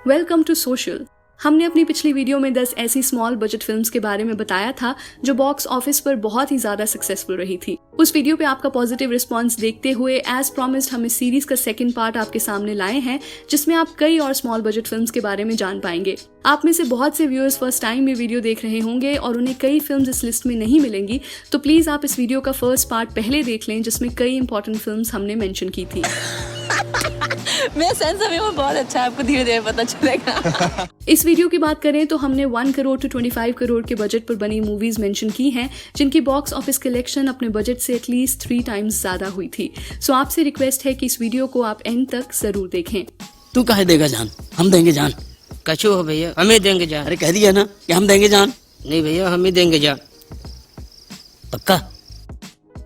Welcome to social. हमने अपनी पिछली वीडियो में 10 ऐसी स्मॉल बजट फिल्म्स के बारे में बताया था जो बॉक्स ऑफिस पर बहुत ही ज्यादा सक्सेसफुल रही थी। उस वीडियो पे आपका पॉजिटिव रिस्पांस देखते हुए एज प्रॉमिस्ड हम इस सीरीज का सेकंड पार्ट आपके सामने लाए हैं, जिसमें आप कई और स्मॉल बजट फिल्म्स के बारे में जान पाएंगे। आप में से बहुत से व्यूअर्स फर्स्ट टाइम ये वीडियो देख रहे होंगे और उन्हें कई फिल्म्स इस लिस्ट में नहीं मिलेंगी, तो प्लीज आप इस वीडियो का फर्स्ट पार्ट पहले देख लें, जिसमें कई इंपॉर्टेंट फिल्म्स हमने मेंशन की थी। मेरा सेंस अभी में बहुत अच्छा है, आपको धीरे धीरे पता चलेगा। इस वीडियो की बात करें तो हमने 1 करोड़ to 25 करोड़ के बजट पर बनी मूवीज मेंशन की हैं, जिनकी बॉक्स ऑफिस कलेक्शन अपने बजट से एटलीस्ट 3 टाइम्स ज्यादा हुई थी। सो आपसे रिक्वेस्ट है कि इस वीडियो को आप एंड तक जरूर देखें। तू काहे देगा जान? हम देंगे जान। कछु हो भैया, हमें देंगे जान। अरे कह दिया ना कि हम देंगे जान। नहीं भैया, हम ही देंगे जान। पक्का?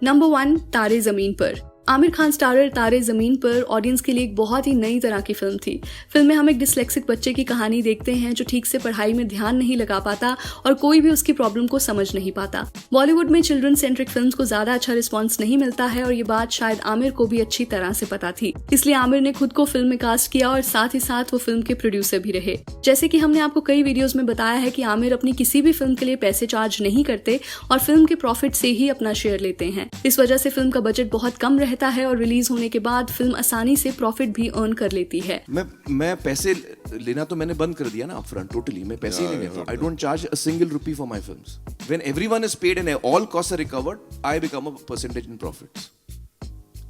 नंबर 1, तारे जमीन पर। आमिर खान स्टारर तारे जमीन पर ऑडियंस के लिए एक बहुत ही नई तरह की फिल्म थी। फिल्म में हम एक डिस्लेक्सिक बच्चे की कहानी देखते हैं जो ठीक से पढ़ाई में ध्यान नहीं लगा पाता और कोई भी उसकी प्रॉब्लम को समझ नहीं पाता। बॉलीवुड में चिल्ड्रन सेंट्रिक फिल्म्स को ज्यादा अच्छा रिस्पॉन्स नहीं मिलता है और ये बात शायद आमिर को भी अच्छी तरह से पता थी, इसलिए आमिर ने खुद को फिल्म में कास्ट किया और साथ ही साथ वो फिल्म के प्रोड्यूसर भी रहे। जैसे कि हमने आपको कई वीडियोस में बताया है कि आमिर अपनी किसी भी फिल्म के लिए पैसे चार्ज नहीं करते और फिल्म के प्रॉफिट से ही अपना शेयर लेते हैं। इस वजह से फिल्म का बजट बहुत कम रहता है और रिलीज होने के बाद फिल्म आसानी से प्रॉफिट भी अर्न कर लेती है। मैं पैसे लेना तो मैंने बंद कर दिया ना अपफ्रंट, टोटली मैं पैसे ही नहीं लेता। I don't charge a single rupee for my films. When everyone is paid and all costs are recovered, I become a percentage in profits.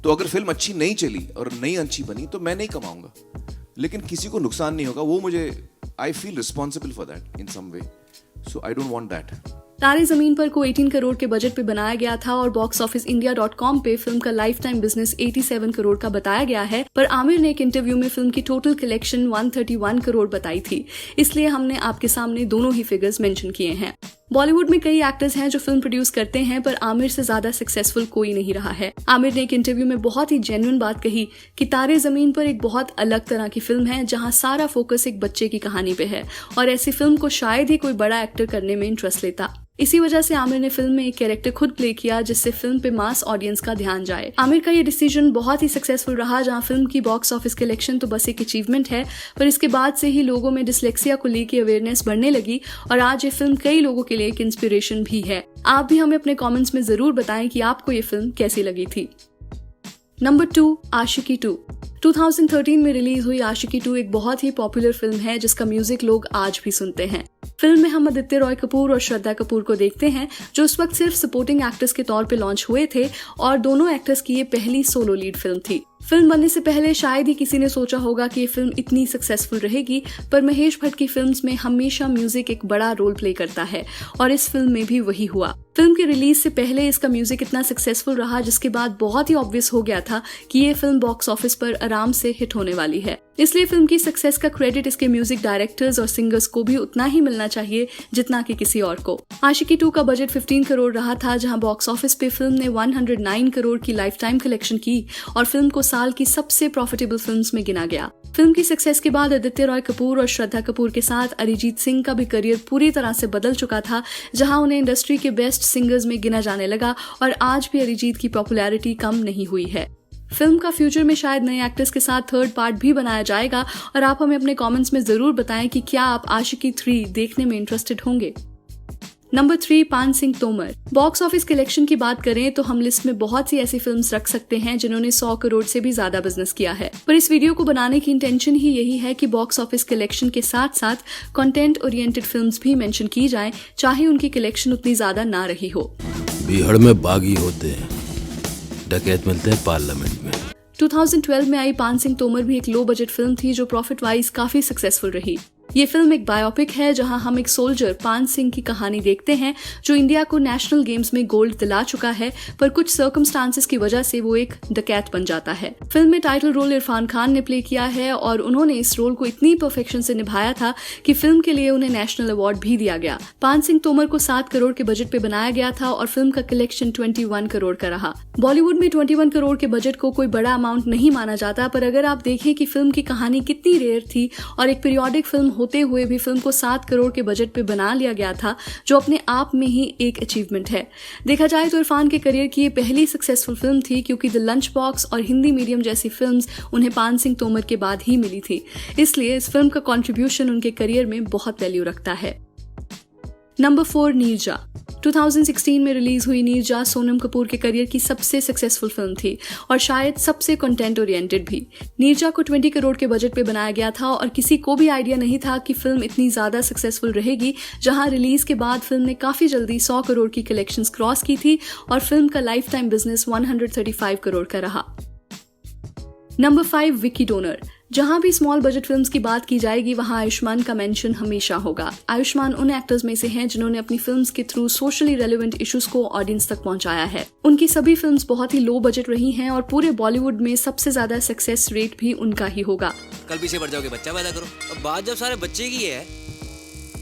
तो अगर फिल्म अच्छी नहीं चली और नहीं अच्छी बनी तो मैं नहीं कमाऊंगा, लेकिन किसी को नुकसान नहीं होगा। वो मुझे I feel responsible for that in some way, so I don't want that. Taare Zameen पर को 18 करोड़ के बजट पे बनाया गया था और बॉक्स ऑफिस इंडिया.com पे फिल्म का लाइफ टाइम बिजनेस 87 करोड़ का बताया गया है, पर आमिर ने एक इंटरव्यू में फिल्म की टोटल कलेक्शन 131 करोड़ बताई थी, इसलिए हमने आपके सामने दोनों ही फिगर्स मेंशन किए हैं। बॉलीवुड में कई एक्टर्स हैं जो फिल्म प्रोड्यूस करते हैं, पर आमिर से ज्यादा सक्सेसफुल कोई नहीं रहा है। आमिर ने एक इंटरव्यू में बहुत ही जेन्युइन बात कही कि तारे जमीन पर एक बहुत अलग तरह की फिल्म है, जहां सारा फोकस एक बच्चे की कहानी पे है और ऐसी फिल्म को शायद ही कोई बड़ा एक्टर करने में इंटरेस्ट लेता। इसी वजह से आमिर ने फिल्म में एक कैरेक्टर खुद प्ले किया, जिससे फिल्म पे मास ऑडियंस का ध्यान जाए। आमिर का ये डिसीजन बहुत ही सक्सेसफुल रहा, जहां फिल्म की बॉक्स ऑफिस कलेक्शन तो बस एक अचीवमेंट है, पर इसके बाद से ही लोगों में डिसलेक्सिया को लेकर अवेयरनेस बढ़ने लगी और आज ये फिल्म कई लोगों के लिए एक इंस्पिरेशन भी है। आप भी हमें अपने कॉमेंट्स में जरूर बताएं कि आपको ये फिल्म कैसी लगी थी। नंबर 2, आशिकी 2। 2013 में रिलीज हुई आशिकी 2 एक बहुत ही पॉपुलर फिल्म है, जिसका म्यूजिक लोग आज भी सुनते हैं। फिल्म में हम आदित्य रॉय कपूर और श्रद्धा कपूर को देखते हैं, जो उस वक्त सिर्फ सपोर्टिंग एक्टर्स के तौर पे लॉन्च हुए थे और दोनों एक्टर्स की ये पहली सोलो लीड फिल्म थी। फिल्म बनने से पहले शायद ही किसी ने सोचा होगा कि ये फिल्म इतनी सक्सेसफुल रहेगी, पर महेश भट्ट की फिल्म्स में हमेशा म्यूजिक एक बड़ा रोल प्ले करता है और इस फिल्म में भी वही हुआ। फिल्म के रिलीज से पहले इसका म्यूजिक इतना सक्सेसफुल रहा, जिसके बाद बहुत ही ऑब्वियस हो गया था कि ये फिल्म बॉक्स ऑफिस पर आराम से हिट होने वाली है। इसलिए फिल्म की सक्सेस का क्रेडिट इसके म्यूजिक डायरेक्टर्स और सिंगर्स को भी उतना ही मिलना चाहिए जितना कि किसी और को। आशिकी 2 का बजट 15 करोड़ रहा था, जहां बॉक्स ऑफिस पे फिल्म ने 109 करोड़ की लाइफ टाइम कलेक्शन की और फिल्म को साल की सबसे प्रॉफिटेबल फिल्म्स में गिना गया। फिल्म की सक्सेस के बाद आदित्य रॉय कपूर और श्रद्धा कपूर के साथ अरिजीत सिंह का भी करियर पूरी तरह से बदल चुका था, जहां उन्हें इंडस्ट्री के बेस्ट सिंगर्स में गिना जाने लगा और आज भी अरिजीत की पॉपुलैरिटी कम नहीं हुई है। फिल्म का फ्यूचर में शायद नए एक्टर्स के साथ थर्ड पार्ट भी बनाया जाएगा और आप हमें अपने कमेंट्स में जरूर बताएं कि क्या आप आशिकी 3 देखने में इंटरेस्टेड होंगे। नंबर 3, पान Singh Tomar. Box office collection की बात करें तो हम लिस्ट में बहुत सी ऐसी फिल्म्स रख सकते हैं जिन्होंने 100 करोड़ से भी ज्यादा बिजनेस किया है, पर इस वीडियो को बनाने की इंटेंशन ही यही है कि बॉक्स ऑफिस कलेक्शन के साथ साथ कंटेंट ओरिएंटेड फिल्म्स भी मेंशन की जाएं, चाहे उनकी कलेक्शन उतनी ज्यादा ना रही हो। बिहार में बागी होते हैं, डकैत मिलते हैं पार्लियामेंट में। 2012 में आई पान सिंह तोमर भी एक लो बजट फिल्म थी जो प्रॉफिट वाइज काफी सक्सेसफुल रही। ये फिल्म एक बायोपिक है, जहां हम एक सोल्जर पान सिंह की कहानी देखते हैं जो इंडिया को नेशनल गेम्स में गोल्ड दिला चुका है, पर कुछ सर्कमस्टांसेस की वजह से वो एक डकैत बन जाता है। फिल्म में टाइटल रोल इरफान खान ने प्ले किया है और उन्होंने इस रोल को इतनी परफेक्शन से निभाया था कि फिल्म के लिए उन्हें नेशनल अवार्ड भी दिया गया। पान सिंह तोमर को 7 करोड़ के बजट पे बनाया गया था और फिल्म का कलेक्शन 21 करोड़ का रहा। बॉलीवुड में 21 करोड़ के बजट को कोई बड़ा अमाउंट नहीं माना जाता, पर अगर आप देखें कि फिल्म की कहानी कितनी रेयर थी और एक पीरियोडिक फिल्म होते हुए भी फिल्म को 7 करोड़ के बजट पे बना लिया गया था, जो अपने आप में ही एक अचीवमेंट है। देखा जाए तो इरफान के करियर की ये पहली सक्सेसफुल फिल्म थी, क्योंकि द लंच बॉक्स और हिंदी मीडियम जैसी फिल्म्स उन्हें पान सिंह तोमर के बाद ही मिली थी, इसलिए इस फिल्म का कंट्रीब्यूशन उनके करियर में बहुत वैल्यू रखता है। नंबर 4, नीरजा। 2016 में रिलीज हुई नीरजा सोनम कपूर के करियर की सबसे सक्सेसफुल फिल्म थी और शायद सबसे कंटेंट ओरिएंटेड भी। नीरजा को 20 करोड़ के बजट पे बनाया गया था और किसी को भी आइडिया नहीं था कि फिल्म इतनी ज्यादा सक्सेसफुल रहेगी, जहां रिलीज के बाद फिल्म ने काफी जल्दी 100 करोड़ की कलेक्शंस क्रॉस की थी और फिल्म का लाइफ टाइम बिजनेस 135 करोड़ का रहा। Number 5, Vicky donor. जहां भी स्मॉल बजट फिल्म्स की बात की जाएगी, वहां आयुष्मान का मेंशन हमेशा होगा। आयुष्मान उन एक्टर्स में से हैं जिन्होंने अपनी फिल्म्स के थ्रू सोशली रेलेवेंट इश्यूज को ऑडियंस तक पहुंचाया है। उनकी सभी फिल्म्स बहुत ही लो बजट रही हैं और पूरे बॉलीवुड में सबसे ज्यादा सक्सेस रेट भी उनका ही होगा। कल पीछे बढ़ जाओगे, बच्चा पैदा करो। अब बात जब सारे बच्चे की है,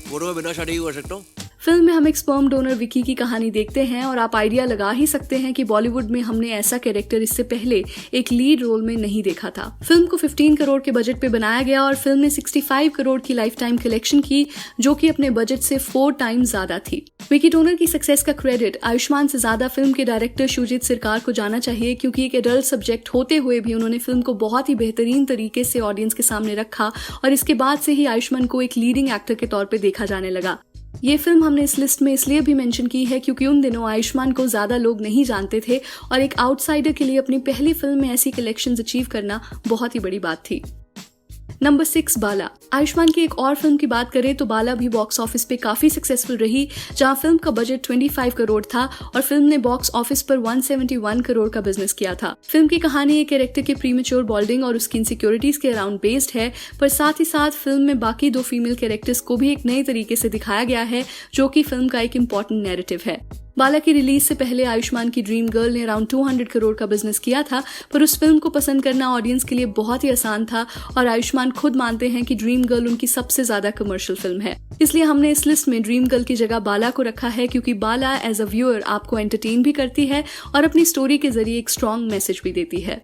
फोटो में बिना शादी कर सकता हूँ। फिल्म में हम एक स्पर्म डोनर विकी की कहानी देखते हैं और आप आइडिया लगा ही सकते हैं कि बॉलीवुड में हमने ऐसा कैरेक्टर इससे पहले एक लीड रोल में नहीं देखा था। फिल्म को 15 करोड़ के बजट पे बनाया गया और फिल्म ने 65 करोड़ की लाइफ टाइम कलेक्शन की, जो कि अपने बजट से 4 टाइम ज्यादा थी। विकी डोनर की सक्सेस का क्रेडिट आयुष्मान से ज्यादा फिल्म के डायरेक्टर शुजित सरकार को जाना चाहिए, क्योंकि एक एडल्ट सब्जेक्ट होते हुए भी उन्होंने फिल्म को बहुत ही बेहतरीन तरीके से ऑडियंस के सामने रखा और इसके बाद से ही आयुष्मान को एक लीडिंग एक्टर के तौर पे देखा जाने लगा। ये फिल्म हमने इस लिस्ट में इसलिए भी मेंशन की है क्योंकि उन दिनों आयुष्मान को ज्यादा लोग नहीं जानते थे और एक आउटसाइडर के लिए अपनी पहली फिल्म में ऐसी कलेक्शंस अचीव करना बहुत ही बड़ी बात थी। नंबर 6, बाला। आयुष्मान की एक और फिल्म की बात करें तो बाला भी बॉक्स ऑफिस पे काफी सक्सेसफुल रही, जहां फिल्म का बजट 25 करोड़ था और फिल्म ने बॉक्स ऑफिस पर 171 करोड़ का बिजनेस किया था। फिल्म की कहानी एक कैरेक्टर के प्रीमेच्योर बॉल्डिंग और उसकी इनसिक्योरिटीज के अराउंड बेस्ड है, पर साथ ही साथ फिल्म में बाकी 2 फीमेल कैरेक्टर्स को भी एक नए तरीके से दिखाया गया है, जो कि फिल्म का एक इम्पोर्टेंट नैरेटिव है। बाला की रिलीज से पहले आयुष्मान की ड्रीम गर्ल ने अराउंड 200 करोड़ का बिजनेस किया था, पर उस फिल्म को पसंद करना ऑडियंस के लिए बहुत ही आसान था और आयुष्मान खुद मानते हैं कि ड्रीम गर्ल उनकी सबसे ज्यादा कमर्शियल फिल्म है। इसलिए हमने इस लिस्ट में ड्रीम गर्ल की जगह बाला को रखा है, क्योंकि बाला एज अ व्यूअर आपको एंटरटेन भी करती है और अपनी स्टोरी के जरिए एक स्ट्रॉन्ग मैसेज भी देती है।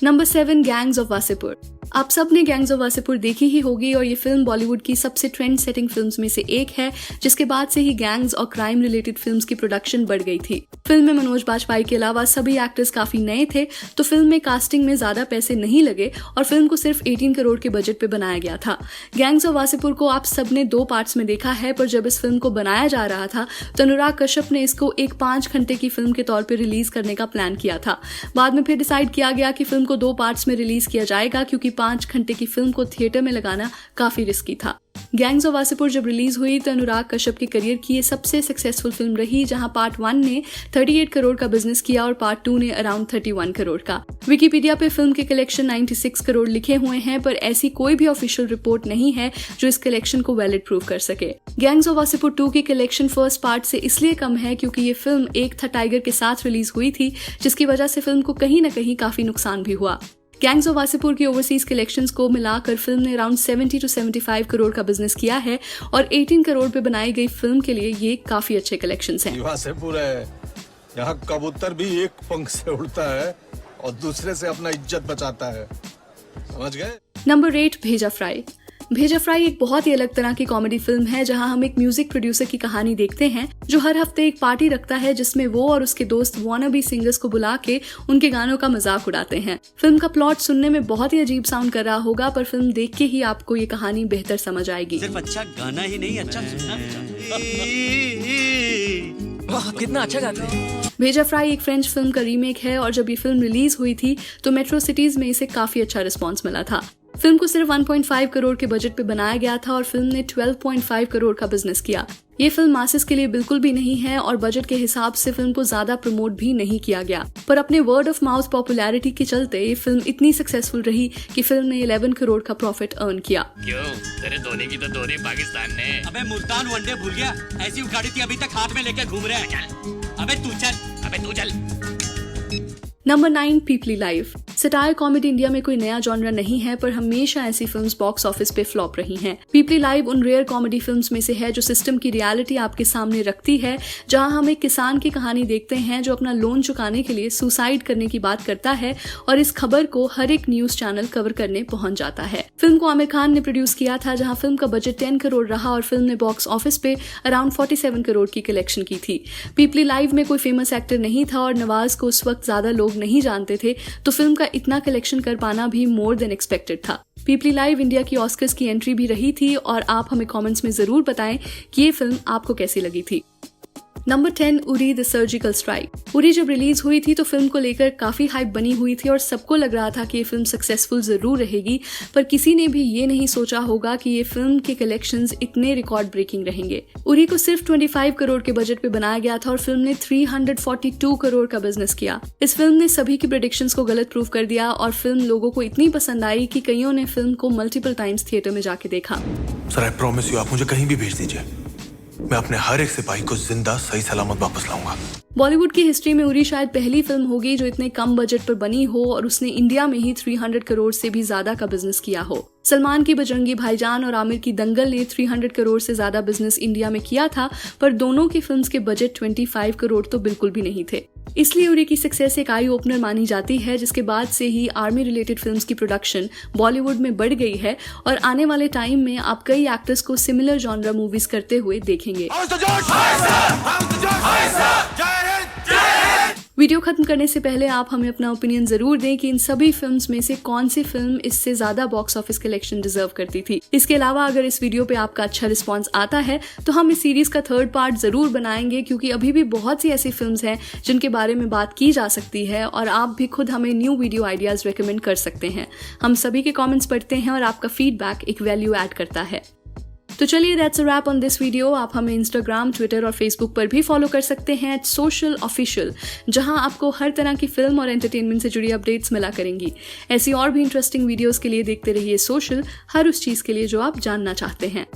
Number 7, gangs of Wasseypur. आप सब ने गैंग्स ऑफ वासेपुर देखी ही होगी और ये फिल्म बॉलीवुड की सबसे ट्रेंड सेटिंग फिल्म्स में से एक है, जिसके बाद से ही गैंग्स और क्राइम रिलेटेड फिल्म्स की प्रोडक्शन बढ़ गई थी। फिल्म में मनोज बाजपेयी के अलावा सभी एक्टर्स काफी नए थे, तो फिल्म में कास्टिंग में ज्यादा पैसे नहीं लगे और फिल्म को सिर्फ 18 करोड़ के बजट पे बनाया गया था। गैंग्स ऑफ वासेपुर को आप सबने 2 पार्ट्स में देखा है, पर जब इस फिल्म को बनाया जा रहा था तो अनुराग कश्यप ने इसको एक 5 घंटे की फिल्म के तौर पर रिलीज करने का प्लान किया था। बाद में फिर डिसाइड किया गया कि फिल्म को 2 पार्ट्स में रिलीज किया जाएगा, क्योंकि 5 घंटे की फिल्म को थिएटर में लगाना काफी रिस्की था। गैंग्स ऑफ वासेपुर जब रिलीज हुई तो अनुराग कश्यप के करियर की ये सबसे सक्सेसफुल फिल्म रही, जहां पार्ट 1 ने 38 करोड़ का बिजनेस किया और पार्ट 2 ने अराउंड 31 करोड़ का। विकिपीडिया पे फिल्म के कलेक्शन 96 करोड़ लिखे हुए हैं, पर ऐसी कोई भी ऑफिशियल रिपोर्ट नहीं है जो इस कलेक्शन को वैलिड प्रूव कर सके। गैंग्स ऑफ वासेपुर 2 की कलेक्शन फर्स्ट पार्ट से इसलिए कम है क्योंकि ये फिल्म एक था टाइगर के साथ रिलीज हुई थी, जिसकी वजह से फिल्म को कहीं न कहीं काफी नुकसान भी हुआ। गैंग्स ऑफ वासेपुर की ओवरसीज कलेक्शंस को मिलाकर फिल्म ने अराउंड 70 to 75 करोड़ का बिजनेस किया है और 18 करोड़ पे बनाई गई फिल्म के लिए ये काफी अच्छे कलेक्शंस हैं। वासेपुर है, यहाँ कबूतर भी एक पंख से उड़ता है और दूसरे से अपना इज्जत बचाता है, समझ गए? नंबर 8, भेजा फ्राई। भेजा फ्राई एक बहुत ही अलग तरह की कॉमेडी फिल्म है, जहां हम एक म्यूजिक प्रोड्यूसर की कहानी देखते हैं जो हर हफ्ते एक पार्टी रखता है, जिसमें वो और उसके दोस्त वानाबी सिंगर्स को बुला के उनके गानों का मजाक उड़ाते हैं। फिल्म का प्लॉट सुनने में बहुत ही अजीब साउंड कर रहा होगा, पर फिल्म देख के ही आपको ये कहानी बेहतर समझ आएगी। सिर्फ अच्छा गाना ही नहीं, अच्छा सुनना भी। कितना अच्छा गाते हैं। भेजा फ्राई एक फ्रेंच फिल्म का रीमेक है और जब ये फिल्म रिलीज हुई थी तो मेट्रो सिटीज में इसे काफी अच्छा रिस्पॉन्स मिला था। फिल्म को सिर्फ 1.5 करोड़ के बजट पे बनाया गया था और फिल्म ने 12.5 करोड़ का बिजनेस किया। ये फिल्म मासेस के लिए बिल्कुल भी नहीं है और बजट के हिसाब से फिल्म को ज्यादा प्रमोट भी नहीं किया गया, पर अपने वर्ड ऑफ माउथ पॉपुलैरिटी के चलते ये फिल्म इतनी सक्सेसफुल रही कि फिल्म ने 11 करोड़ का प्रॉफिट अर्न किया। क्यों? तेरे धोनी की तो धोनी पाकिस्तान ने। अबे मुल्तान वनडे भूल गया? ऐसी उखाड़ी थी अभी तक हाथ में लेके घूम रहे हैं। अबे तू चल। नंबर 9, पीपली लाइव। सटायर कॉमेडी इंडिया में कोई नया जॉनरा नहीं है, पर हमेशा ऐसी फिल्म्स बॉक्स ऑफिस पे फ्लॉप रही हैं। पीपली लाइव उन रेयर कॉमेडी फिल्म्स में से है जो सिस्टम की रियलिटी आपके सामने रखती है, जहां हम एक किसान की कहानी देखते हैं जो अपना लोन चुकाने के लिए सुसाइड करने की बात करता है और इस खबर को हर एक न्यूज चैनल कवर करने पहुंच जाता है। फिल्म को आमिर खान ने प्रोड्यूस किया था, जहां फिल्म का बजट 10 करोड़ रहा और फिल्म ने बॉक्स ऑफिस पे अराउंड 47 करोड़ की कलेक्शन की थी। पीपली लाइव में कोई फेमस एक्टर नहीं था और नवाज को उस वक्त ज्यादा लोग नहीं जानते थे, तो फिल्म का इतना कलेक्शन कर पाना भी मोर देन एक्सपेक्टेड था। पीपली लाइव इंडिया की ऑस्कर्स की एंट्री भी रही थी और आप हमें कमेंट्स में जरूर बताएं कि ये फिल्म आपको कैसी लगी थी। Number 10, Uri the surgical strike. Uri जब रिलीज हुई थी तो फिल्म को लेकर काफी हाइप बनी हुई थी और सबको लग रहा था कि ये फिल्म सक्सेसफुल जरूर रहेगी, पर किसी ने भी ये नहीं सोचा होगा कि ये फिल्म के कलेक्शंस इतने रिकॉर्ड ब्रेकिंग रहेंगे। उरी को सिर्फ 25 करोड़ के बजट पे बनाया गया था और फिल्म ने 342 करोड़ का बिजनेस किया। इस फिल्म ने सभी की प्रेडिक्शंस को गलत प्रूव कर दिया और फिल्म लोगों को इतनी पसंद आई कि कईयों ने फिल्म को मल्टीपल टाइम्स थिएटर में जाके देखा। सर आई प्रॉमिस यू, आप मुझे कहीं भी भेज दीजिए, मैं अपने हर एक सिपाही को जिंदा सही सलामत वापस लाऊंगा। बॉलीवुड की हिस्ट्री में उरी शायद पहली फिल्म होगी जो इतने कम बजट पर बनी हो और उसने इंडिया में ही 300 करोड़ से भी ज्यादा का बिजनेस किया हो। सलमान की बजरंगी भाईजान और आमिर की दंगल ने 300 करोड़ से ज्यादा बिजनेस इंडिया में किया था, पर दोनों की फिल्म्स के बजट 25 करोड़ तो बिल्कुल भी नहीं थे। इसलिए उरी की सक्सेस एक आई ओपनर मानी जाती है, जिसके बाद से ही आर्मी रिलेटेड फिल्म्स की प्रोडक्शन बॉलीवुड में बढ़ गई है और आने वाले टाइम में आप कई एक्टर्स को सिमिलर जॉनरा मूवीज करते हुए देखेंगे। वीडियो खत्म करने से पहले आप हमें अपना ओपिनियन जरूर दें कि इन सभी फिल्म्स में से कौन सी फिल्म इससे ज्यादा बॉक्स ऑफिस कलेक्शन डिजर्व करती थी। इसके अलावा अगर इस वीडियो पे आपका अच्छा रिस्पांस आता है तो हम इस सीरीज का 3rd पार्ट जरूर बनाएंगे, क्योंकि अभी भी बहुत सी ऐसी फिल्म्स हैं जिनके बारे में बात की जा सकती है और आप भी खुद हमें न्यू वीडियो आइडियाज रेकमेंड कर सकते हैं। हम सभी के कॉमेंट्स पढ़ते हैं और आपका फीडबैक एक वैल्यू ऐड करता है। तो चलिए, that's a wrap on this video. आप हमें इंस्टाग्राम, ट्विटर और फेसबुक पर भी फॉलो कर सकते हैं @socialofficial, जहां आपको हर तरह की फिल्म और एंटरटेनमेंट से जुड़ी अपडेट्स मिला करेंगी। ऐसी और भी इंटरेस्टिंग वीडियोस के लिए देखते रहिए सोशल, हर उस चीज के लिए जो आप जानना चाहते हैं।